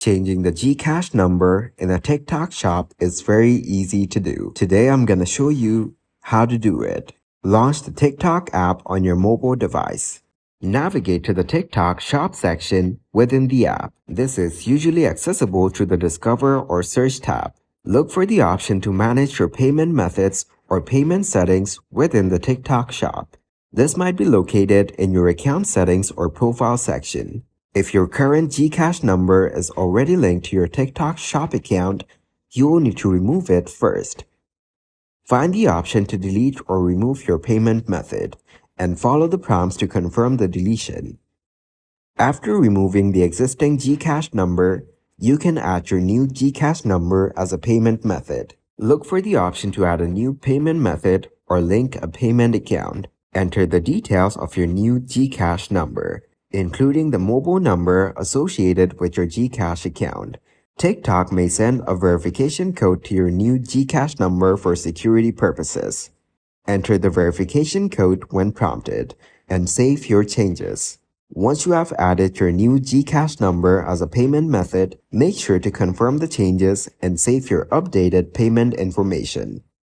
Changing the Gcash number in a TikTok shop is very easy to do. Today I'm gonna show you how to do it. Launch the TikTok app on your mobile device. Navigate to the TikTok shop section within the app. This is usually accessible through the Discover or Search tab. Look for the option to manage your payment methods or payment settings within the TikTok shop. This might be located in your account settings or profile section. If your current Gcash number is already linked to your TikTok shop account, you will need to remove it first. Find the option to delete or remove your payment method and follow the prompts to confirm the deletion. After removing the existing Gcash number, you can add your new Gcash number as a payment method. Look for the option to add a new payment method or link a payment account. Enter the details of your new Gcash number, including the mobile number associated with your Gcash account. TikTok may send a verification code to your new Gcash number for security purposes. Enter the verification code when prompted and save your changes. Once you have added your new Gcash number as a payment method, make sure to confirm the changes and save your updated payment information.